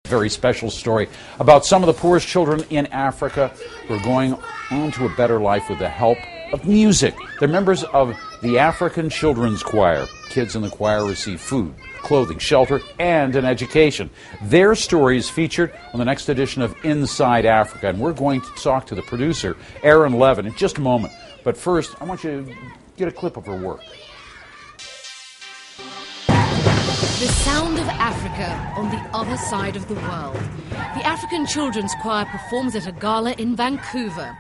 Very special story about some of the poorest children in Africa who are going on to a better life with the help of music. They're members of the African Children's Choir. Kids in the choir receive food, clothing, shelter, and an education. Their story is featured on the next edition of Inside Africa, and we're going to talk to the producer, Erin Levin, in just a moment. But first, I want you to get a clip of her work. The sound of Africa on the other side of the world. The African Children's Choir performs at a gala in Vancouver.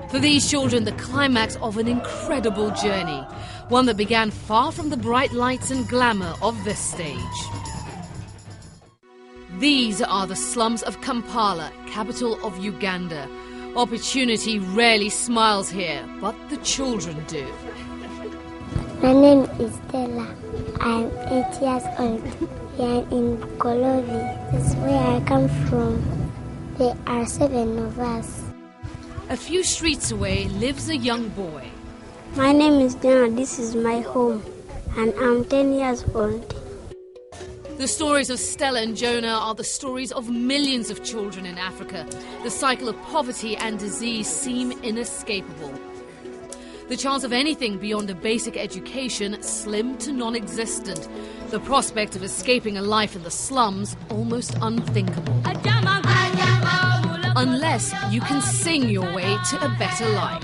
For these children, the climax of an incredible journey, one that began far from the bright lights and glamour of this stage. These are the slums of Kampala, capital of Uganda. Opportunity rarely smiles here, but the children do. My name is Stella. I'm 8 years old. We are in Kolovi. This is where I come from. There are 7 of us. A few streets away lives a young boy. My name is Jonah. This is my home, and I'm 10 years old. The stories of Stella and Jonah are the stories of millions of children in Africa. The cycle of poverty and disease seem inescapable. The chance of anything beyond a basic education slim to non-existent. The prospect of escaping a life in the slums almost unthinkable. Unless you can sing your way to a better life.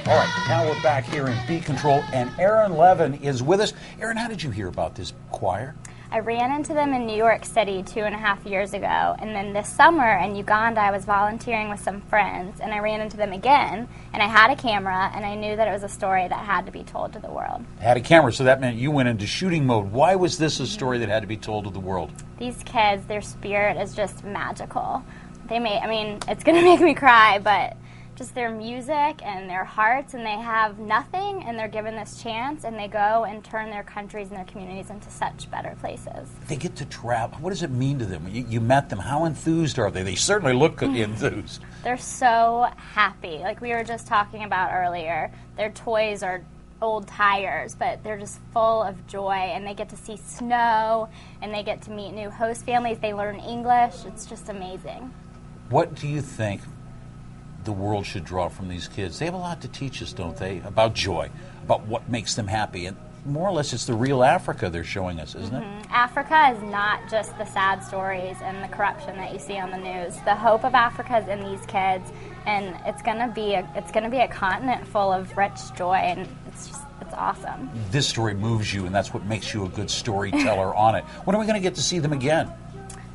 All right, now we're back here in B Control, and Erin Levin is with us. Erin, how did you hear about this choir? I ran into them in New York City 2.5 years ago, and then this summer in Uganda I was volunteering with some friends, and I ran into them again, and I had a camera, and I knew that it was a story that had to be told to the world. Had a camera, so that meant you went into shooting mode. Why was this a story that had to be told to the world? These kids, their spirit is just magical. It's going to make me cry, but just their music and their hearts, and they have nothing, and they're given this chance, and they go and turn their countries and their communities into such better places. They get to travel. What does it mean to them? You met them. How enthused are they? They certainly look enthused. They're so happy. Like we were just talking about earlier, their toys are old tires, but they're just full of joy, and they get to see snow, and they get to meet new host families. They learn English. It's just amazing. What do you think the world should draw from these kids? They have a lot to teach us, don't they, about joy, about what makes them happy, and more or less it's the real Africa they're showing us, isn't it? Africa is not just the sad stories and the corruption that you see on the news. The hope of Africa is in these kids, and it's going to be a continent full of rich joy, and it's awesome. This story moves you, and that's what makes you a good storyteller on it. When are we going to get to see them again?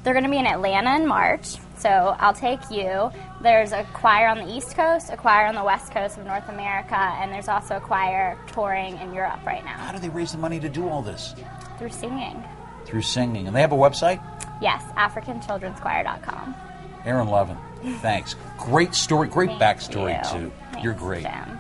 They're going to be in Atlanta in March, so I'll take you. There's a choir on the East Coast, a choir on the West Coast of North America, and there's also a choir touring in Europe right now. How do they raise the money to do all this? Through singing. Through singing. And they have a website? Yes, AfricanChildren'sChoir.com. Erin Levin, thanks. Great story, great backstory, too. Thanks, You're great. Jim.